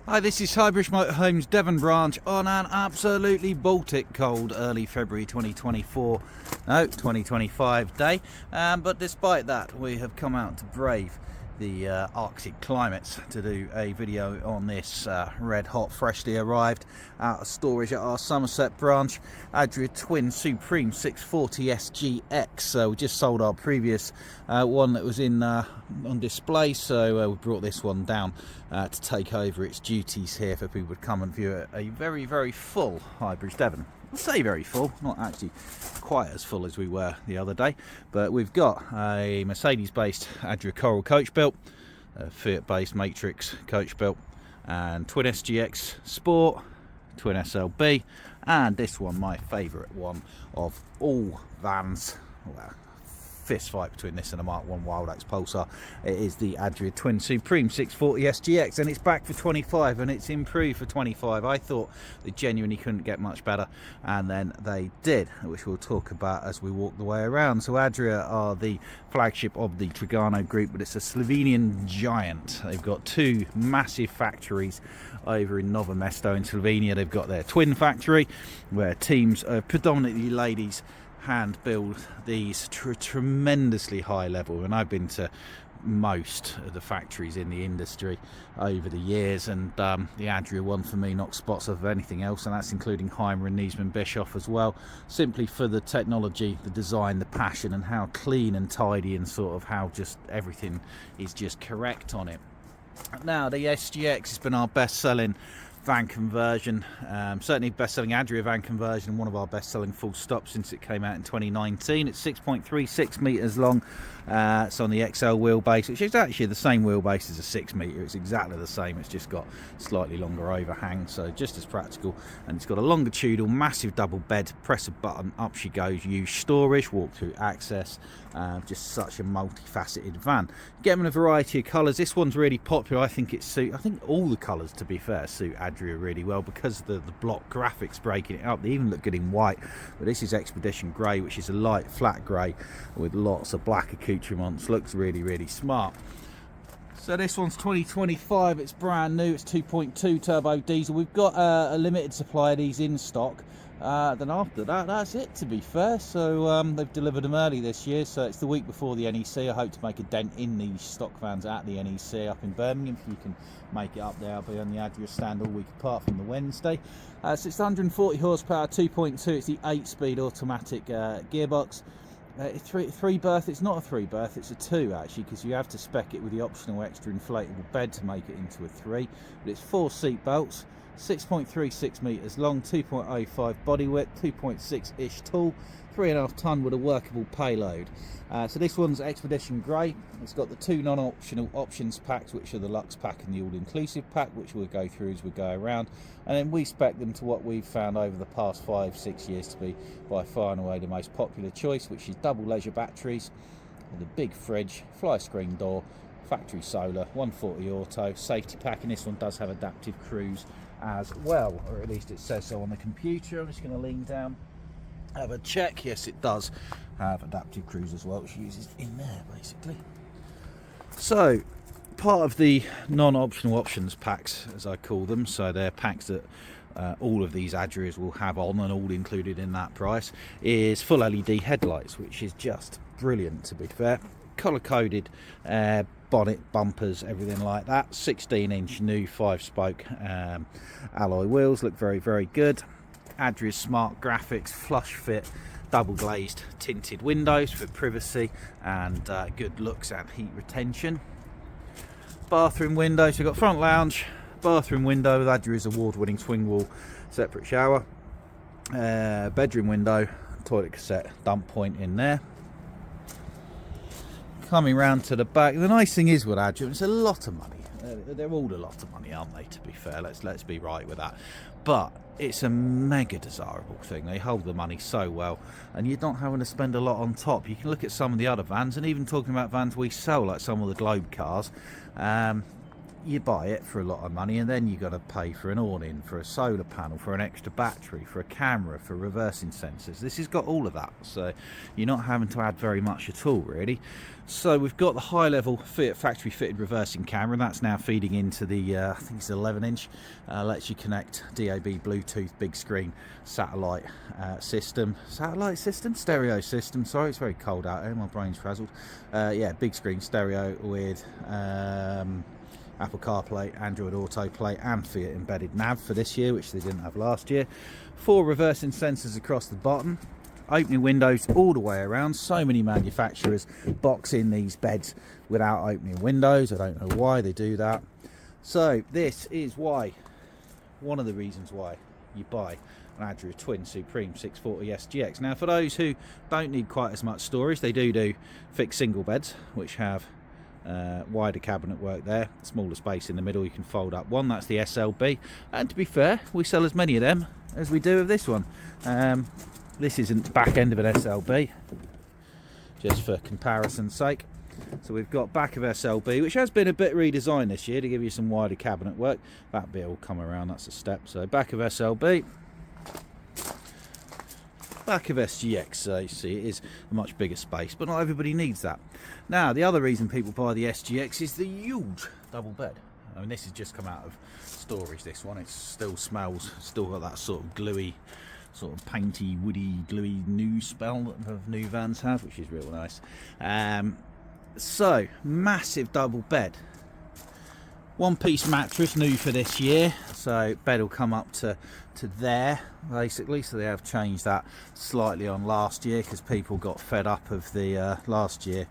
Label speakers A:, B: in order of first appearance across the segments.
A: Hi, this is Highbridge Motorhomes, Devon Branch, on an absolutely Baltic cold early February 2025 day. But despite that, we have come out to brave the Arctic climates to do a video on this red hot, freshly arrived out of storage at our Somerset branch, Adria Twin Supreme 640 SGX. So we just sold our previous one that was in on display, so we brought this one down to take over its duties here for people to come and view it. A very full Highbridge Devon. I'll say very full, not actually quite as full as we were the other day, but we've got a Mercedes-based Adria Coral coach built, a Fiat-based Matrix coach built, and Twin SGX Sport, Twin SLB, and this one, my favourite one of all vans. Well, fist fight between this and a Mark 1 Wild Axe Pulsar. It is the Adria Twin Supreme 640 SGX, and it's back for 25, and it's improved for 25. I thought they genuinely couldn't get much better, and then they did, which we'll talk about as we walk the way around. So Adria are the flagship of the Trigano group, but it's a Slovenian giant. They've got two massive factories over in Novo Mesto in Slovenia. They've got their twin factory, where teams of predominantly ladies hand build these to a tremendously high level, and I've been to most of the factories in the industry over the years, and the Adria one for me knocks spots off anything else, and that's including Heimer and Niesman Bischoff as well, simply for the technology, the design, the passion, and how clean and tidy and sort of how just everything is just correct on it. Now the SGX has been our best selling van conversion, certainly best-selling Adria van conversion, and one of our best-selling full stop since it came out in 2019. It's 6.36 metres long. It's on the XL wheelbase, which is actually the same wheelbase as a 6 metre. It's exactly the same. It's just got slightly longer overhang, so just as practical. And it's got a longitudinal, massive double bed. Press a button, up she goes. Use storage, walk-through access. Just such a multifaceted van. Get them in a variety of colours. This one's really popular. I think all the colours, to be fair, suit Adria really well because of the block graphics breaking it up. They even look good in white, but this is Expedition Grey, which is a light flat grey with lots of black accoutrements. Looks really smart. So this one's 2025, it's brand new, it's 2.2 turbo diesel. We've got a limited supply of these in stock. Then after that, that's it, to be fair. So they've delivered them early this year, so it's the week before the NEC. I hope to make a dent in these stock vans at the NEC up in Birmingham. If you can make it up there, I'll be on the Adria stand all week apart from the Wednesday. So it's 140 horsepower, 2.2, it's the 8-speed automatic gearbox. Three berth. It's not a 3 berth, it's a 2 actually, because you have to spec it with the optional extra inflatable bed to make it into a 3. But it's 4 seat belts, 6.36 metres long, 2.05 body width, 2.6-ish tall, 3.5 tonne with a workable payload. So this one's Expedition Grey. It's got the 2 non-optional options packs, which are the Lux pack and the all-inclusive pack, which we'll go through as we go around. And then we spec them to what we've found over the past 5-6 years to be by far and away the most popular choice, which is double leisure batteries, with a big fridge, fly screen door, factory solar, 140 auto, safety pack, and this one does have adaptive cruise as well, or at least it says so on the computer. I'm just going to lean down, have a check. Yes, it does have adaptive cruise as well, which uses in there basically. So part of the non-optional options packs, as I call them, so they're packs that all of these Adrias will have on, and all included in that price, is full LED headlights, which is just brilliant, to be fair. Colour coded bonnet, bumpers, everything like that. 16-inch new 5-spoke alloy wheels, look very good. Adria's smart graphics, flush fit, double glazed tinted windows for privacy and good looks and heat retention. Bathroom windows, we've got front lounge, bathroom window with Adria's award-winning swing wall separate shower, bedroom window, toilet cassette, dump point in there. Coming round to the back, the nice thing is with Adria, it's a lot of money. They're all a lot of money, aren't they, to be fair? Let's be right with that. But it's a mega desirable thing. They hold the money so well, and you're not having to spend a lot on top. You can look at some of the other vans, and even talking about vans we sell, like some of the Globe cars, you buy it for a lot of money, and then you got to pay for an awning, for a solar panel, for an extra battery, for a camera, for reversing sensors. This has got all of that, so you're not having to add very much at all, really. So we've got the high level factory fitted reversing camera, and that's now feeding into the I think it's 11-inch, lets you connect DAB, Bluetooth, big screen, satellite system, stereo system. Sorry, it's very cold out here, my brain's frazzled. Yeah, big screen stereo with Apple CarPlay, Android Autoplay, and Fiat embedded nav for this year, which they didn't have last year. 4 reversing sensors across the bottom, opening windows all the way around. So many manufacturers box in these beds without opening windows. I don't know why they do that. So this is why, one of the reasons why you buy an Adria Twin Supreme 640 SGX. Now, for those who don't need quite as much storage, they do fixed single beds, which have wider cabinet work there, smaller space in the middle. You can fold up one. That's the SLB, and to be fair, we sell as many of them as we do of this one. This isn't the back end of an SLB, just for comparison's sake. So we've got back of SLB, which has been a bit redesigned this year to give you some wider cabinet work. That bit will come around, that's a step. So back of SLB, back of SGX. So you see, it is a much bigger space, but not everybody needs that. Now, the other reason people buy the SGX is the huge double bed. I mean, this has just come out of storage, this one. It still smells, still got that sort of gluey, sort of painty, woody, gluey new smell that new vans have, which is real nice. So, massive double bed. One piece mattress, new for this year. So bed will come up to there, basically. So they have changed that slightly on last year, because people got fed up of the last year.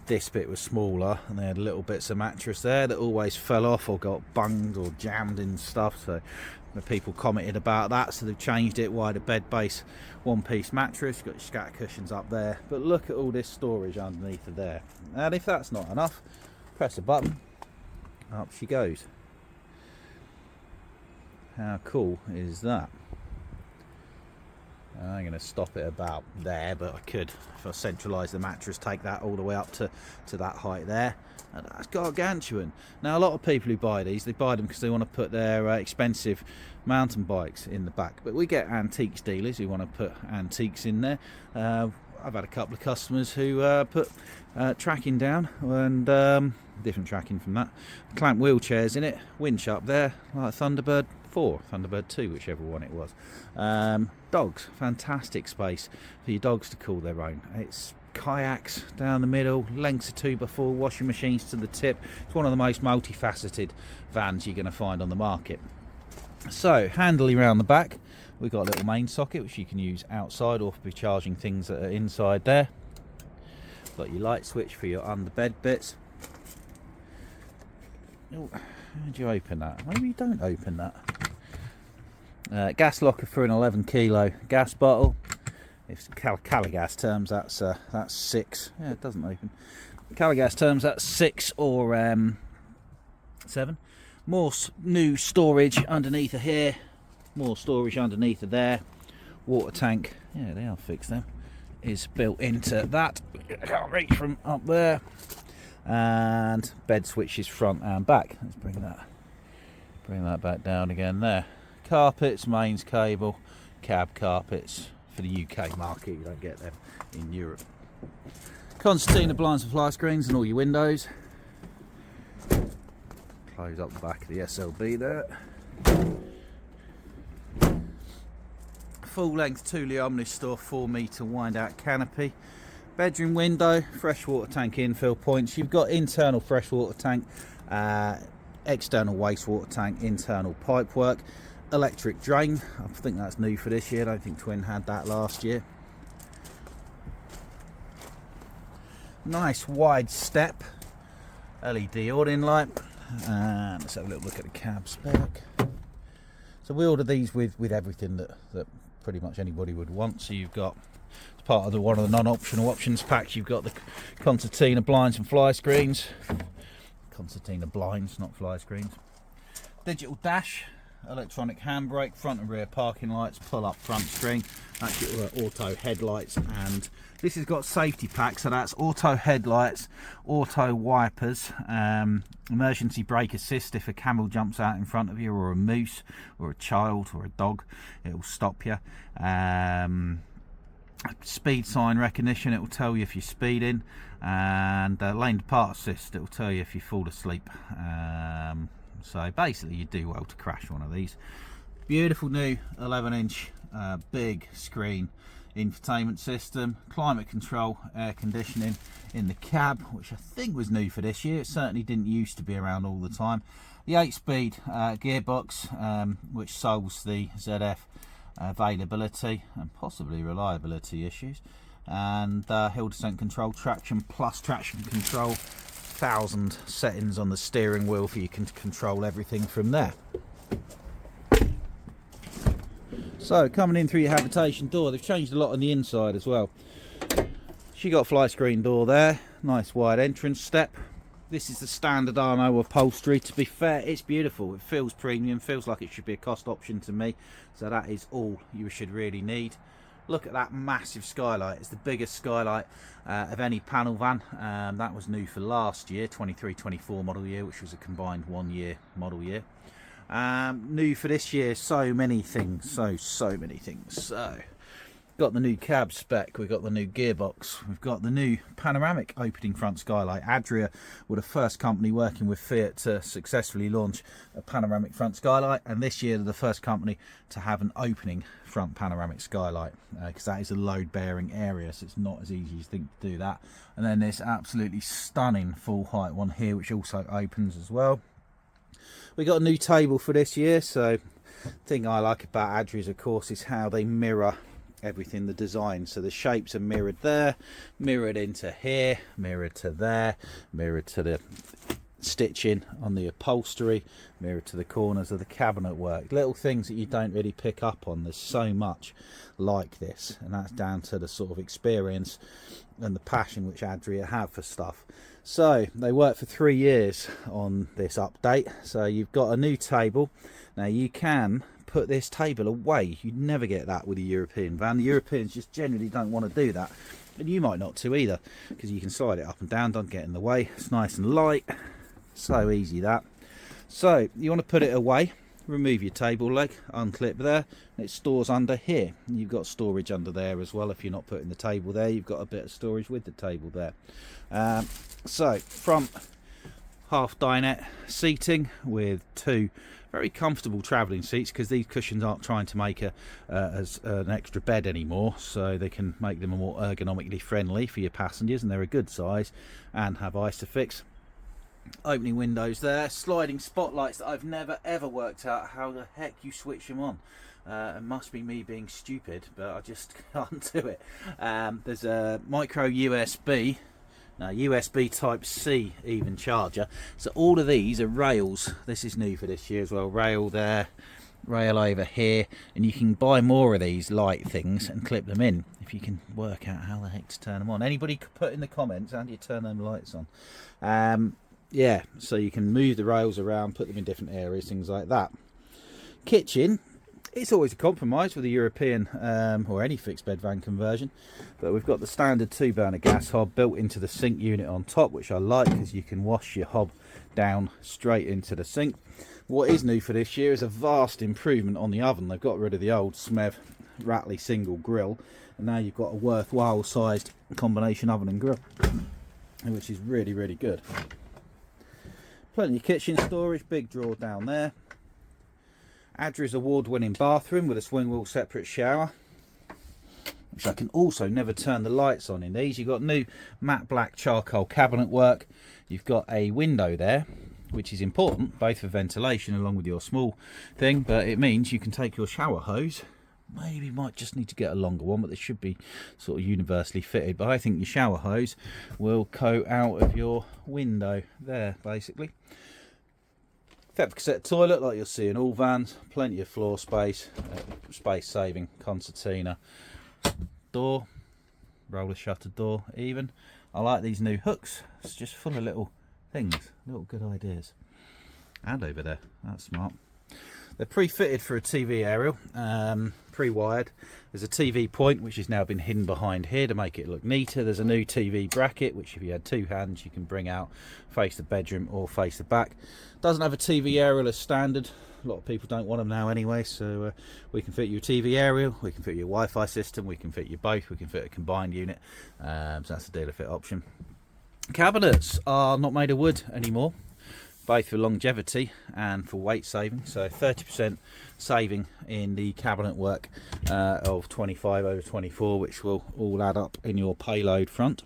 A: This bit was smaller, and they had little bits of mattress there that always fell off or got bunged or jammed in stuff. So the people commented about that, so they've changed it. Wider bed base, one piece mattress. You've got your scatter cushions up there, but look at all this storage underneath of there. And if that's not enough, press a button, up she goes. How cool is that? I'm going to stop it about there, but I could, if I centralise the mattress, take that all the way up to that height there. And that's gargantuan. Now, a lot of people who buy these, they buy them because they want to put their expensive mountain bikes in the back. But we get antiques dealers who want to put antiques in there. I've had a couple of customers who put tracking down, and different tracking from that. Clamp wheelchairs in it, winch up there, like Thunderbird 4, Thunderbird 2, whichever one it was. Dogs, fantastic space for your dogs to call their own. It's kayaks down the middle, lengths of 2x4, washing machines to the tip. It's one of the most multifaceted vans you're going to find on the market. So, handily round the back, we've got a little main socket which you can use outside or for charging things that are inside there. Got your light switch for your under bed bits. Oh, how do you open that? Maybe you don't open that. Gas locker for an 11 kilo gas bottle. If Caligas terms, that's 6. Yeah, it doesn't open. Caligas terms, that's 6 or 7. More new storage underneath of here. More storage underneath of there. Water tank. Yeah, they are fixed then. Is built into that. I can't reach from up there. And bed switches front and back. Let's bring that back down again there. Carpets, mains cable, cab carpets for the UK market. You don't get them in Europe. Concertina blinds and fly screens and all your windows. Close up the back of the SLB there. Full length 2 Omnistor 4 metre wind out canopy. Bedroom window, freshwater tank infill points. You've got internal freshwater tank, external wastewater tank, internal pipe work, electric drain. I think that's new for this year. I don't think Twin had that last year. Nice wide step, LED awning light. And let's have a little look at the cab spec. So we ordered these with everything that pretty much anybody would want. So you've got, as part of one of the non-optional options packs, you've got the concertina blinds and fly screens. Concertina blinds, not fly screens. Digital dash, electronic handbrake, front and rear parking lights, pull up front screen. That's your auto headlights, and this has got safety packs, so that's auto headlights, auto wipers, emergency brake assist if a camel jumps out in front of you, or a moose, or a child, or a dog, it will stop you. Speed sign recognition, it will tell you if you're speeding, and lane depart assist, it will tell you if you fall asleep. So basically you do well to crash one of these. Beautiful new 11-inch big screen infotainment system, climate control, air conditioning in the cab, which I think was new for this year. It certainly didn't used to be around all the time. The 8-speed gearbox, which solves the ZF availability and possibly reliability issues, and hill descent control, traction plus traction control, 1,000 settings on the steering wheel for you can control everything from there. So coming in through your habitation door, they've changed a lot on the inside as well. She got fly screen door there, nice wide entrance step. This is the standard Arno upholstery. To be fair, it's beautiful. It feels premium, feels like it should be a cost option to me. So that is all you should really need. Look at that massive skylight. It's the biggest skylight of any panel van. That was new for last year, 23-24 model year, which was a combined 1 year model year. New for this year, so many things, so many things. So got the new cab spec, we've got the new gearbox, we've got the new panoramic opening front skylight. Adria were the first company working with Fiat to successfully launch a panoramic front skylight, and this year they're the first company to have an opening front panoramic skylight, because that is a load bearing area, so it's not as easy as you think to do that. And then this absolutely stunning full height one here, which also opens as well. We got a new table for this year. So the thing I like about Adria's, of course, is how they mirror everything, the design. So the shapes are mirrored there, mirrored into here, mirrored to there, mirrored to the stitching on the upholstery, mirrored to the corners of the cabinet work. Little things that you don't really pick up on. There's so much like this, and that's down to the sort of experience and the passion which Adria have for stuff. So they worked for 3 years on this update. So you've got a new table. Now you can put this table away. You'd never get that with a European van. The Europeans just generally don't want to do that, and you might not too either, because you can slide it up and down, don't get in the way. It's nice and light, so easy that. So you want to put it away, remove your table leg, unclip there, and it stores under here. You've got storage under there as well. If you're not putting the table there, you've got a bit of storage with the table there. So front half dinette seating with 2 very comfortable travelling seats, because these cushions aren't trying to make as an extra bed anymore, so they can make them more ergonomically friendly for your passengers, and they're a good size and have Isofix. Opening windows there, sliding spotlights that I've never ever worked out how the heck you switch them on. It must be me being stupid, but I just can't do it. There's a micro USB, USB type C even charger. So all of these are rails. This is new for this year as well. Rail there, rail over here, and you can buy more of these light things and clip them in if you can work out how the heck to turn them on. Anybody could put in the comments how do you turn them lights on. Yeah, so you can move the rails around, put them in different areas, things like that. Kitchen, it's always a compromise with a European or any fixed bed van conversion, but we've got the standard 2-burner gas hob built into the sink unit on top, which I like, because you can wash your hob down straight into the sink. What is new for this year is a vast improvement on the oven. They've got rid of the old Smev Rattly single grill, and now you've got a worthwhile sized combination oven and grill, which is really, really good. Plenty of kitchen storage, big drawer down there. Adria's award-winning bathroom with a swing wheel separate shower, which I can also never turn the lights on in these. You've got new matte black charcoal cabinet work. You've got a window there, which is important both for ventilation along with your small thing, but it means you can take your shower hose. Maybe you might just need to get a longer one, but they should be sort of universally fitted. But I think your shower hose will go out of your window there, basically. Cassette toilet like you'll see in all vans, plenty of floor space, space saving concertina. Door, roller shutter door even. I like these new hooks, it's just full of little things, little good ideas. And over there, that's smart. They're pre-fitted for a TV aerial, pre-wired. There's a TV point which has now been hidden behind here to make it look neater. There's a new TV bracket which, if you had two hands, you can bring out, face the bedroom or face the back. Doesn't have a TV aerial as standard. A lot of people don't want them now anyway, so we can fit you a TV aerial, we can fit you a Wi-Fi system, we can fit you both, we can fit a combined unit, so that's the dealer fit option. Cabinets are not made of wood anymore, both for longevity and for weight saving, so 30% saving in the cabinet work of 25/24, which will all add up in your payload front.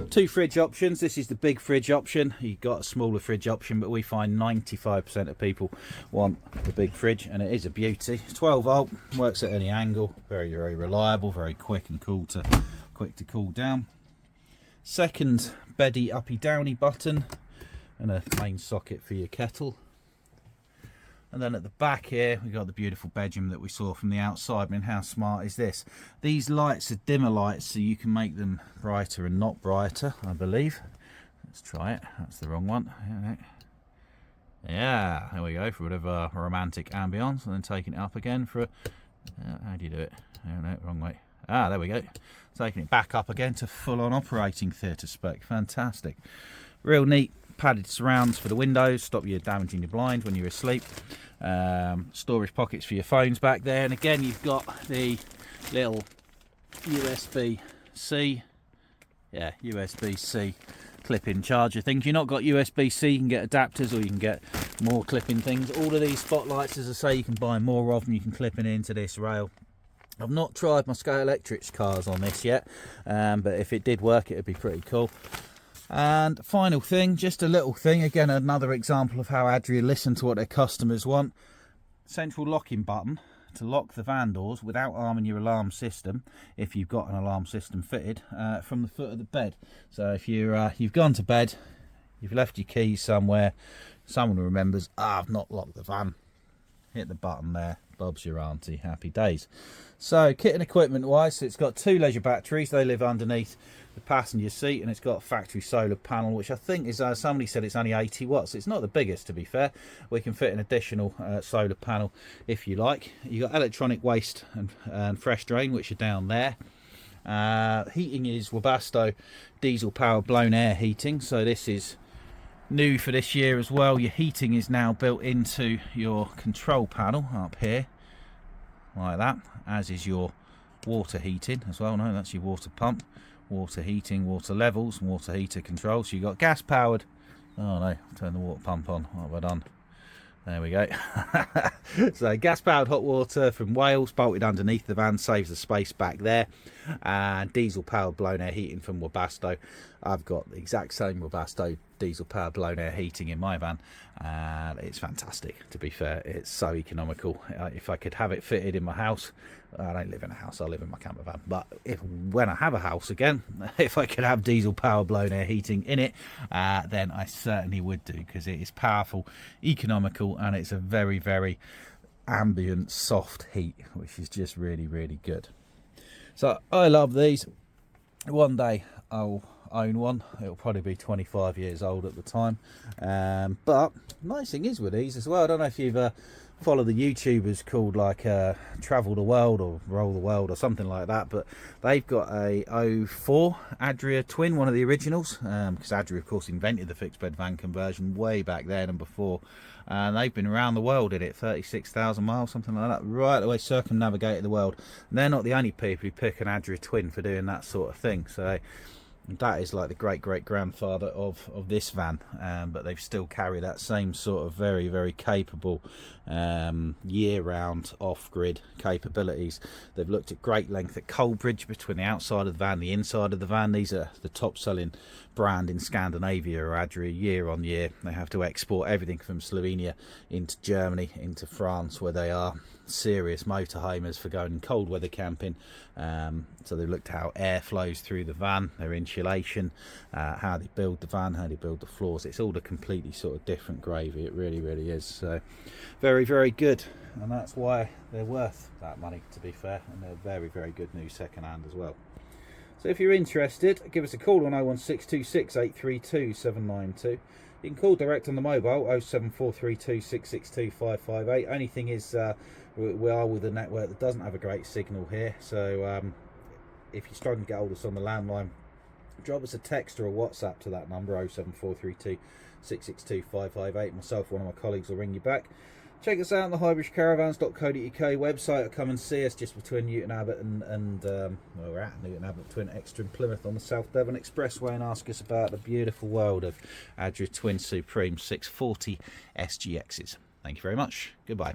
A: Two fridge options. This is the big fridge option. You've got a smaller fridge option, but we find 95% of people want the big fridge, and it is a beauty. 12 volt, works at any angle, very reliable, very quick and quick to cool down. Second beddy uppy downy button and a main socket for your kettle. And then at the back here, we've got the beautiful bedroom that we saw from the outside. I mean, how smart is this? These lights are dimmer lights, so you can make them brighter and not brighter, I believe. Let's try it. That's the wrong one. Yeah, there we go, for a bit of a romantic ambience. And then taking it up again for a... how do you do it? Oh, no, wrong way. Ah, there we go. Taking it back up again to full-on operating theatre spec. Fantastic. Real neat padded surrounds for the windows, stop you damaging your blind when you're asleep. Storage pockets for your phones back there, and again you've got the little USB-C, USB-C clip-in charger things. You've not got USB-C, you can get adapters, or you can get more clip-in things. All of these spotlights, as I say, you can buy more of them. You can clip it into this rail. I've not tried my Scalextric cars on this yet, but if it did work, it would be pretty cool. And final thing, just a little thing, again another example of how Adria listen to what their customers want. Central locking button to lock the van doors without arming your alarm system, if you've got an alarm system fitted, from the foot of the bed. So if you've gone to bed, you've left your keys somewhere, someone remembers, I've not locked the van, hit the button there, Bob's your auntie, happy days. So kit and equipment wise, it's got two leisure batteries. They live underneath the passenger seat, and it's got a factory solar panel, which I think is, somebody said it's only 80 watts. It's not the biggest, to be fair. We can fit an additional solar panel if you like. You've got electronic waste and fresh drain, which are down there. Heating is Webasto diesel powered blown air heating, so this is new for this year as well. Your heating is now built into your control panel up here like that, as is your water heating as well. No, that's your water pump, water heating, water levels, water heater control. So you've got gas powered, oh no, turn the water pump on, what have I done? There we go. So gas powered hot water from Wales bolted underneath the van, saves the space back there. And diesel powered blown air heating from Webasto. I've got the exact same Webasto diesel powered blown air heating in my van, and it's fantastic, to be fair. It's so economical. If I could have it fitted in my house, I don't live in a house, I live in my camper van, but when I have a house again, if I could have diesel powered blown air heating in it, then I certainly would do, because it is powerful, economical, and it's a very ambient soft heat, which is just really good. So I love these. One day I'll own one. It'll probably be 25 years old at the time, but nice thing is with these as well, I don't know if you've follow the YouTubers called like Travel the World or Roll the World or something like that, but they've got a 04 Adria Twin, one of the originals, because Adria of course invented the fixed bed van conversion way back then and before, and they've been around the world in it, 36,000 miles, something like that, right the way circumnavigated the world. And they're not the only people who pick an Adria Twin for doing that sort of thing, so that is like the great grandfather of this van, but they've still carry that same sort of very capable year-round off-grid capabilities. They've looked at great length at cold bridge between the outside of the van, the inside of the van. These are the top selling brand in Scandinavia or Adria year on year. They have to export everything from Slovenia into Germany, into France, where they are serious motorhomers for going cold weather camping. So they've looked at how air flows through the van, their insulation, how they build the van, how they build the floors. It's all a completely sort of different gravy. It really is. So very good, and that's why they're worth that money, to be fair, and they're very good new second hand as well. So if you're interested, give us a call on 01626 832 792. You can call direct on the mobile 07432 662 558. Only thing is we are with a network that doesn't have a great signal here, so if you're struggling to get hold of us on the landline, drop us a text or a WhatsApp to that number 07432 662 558. Myself or one of my colleagues will ring you back. Check us out on the highbridgecaravans.co.uk website, or come and see us just between Newton Abbot and well, we're at Newton Abbot, between Exeter and Plymouth on the South Devon Expressway, and ask us about the beautiful world of Adria Twin Supreme 640 SGXs. Thank you very much. Goodbye.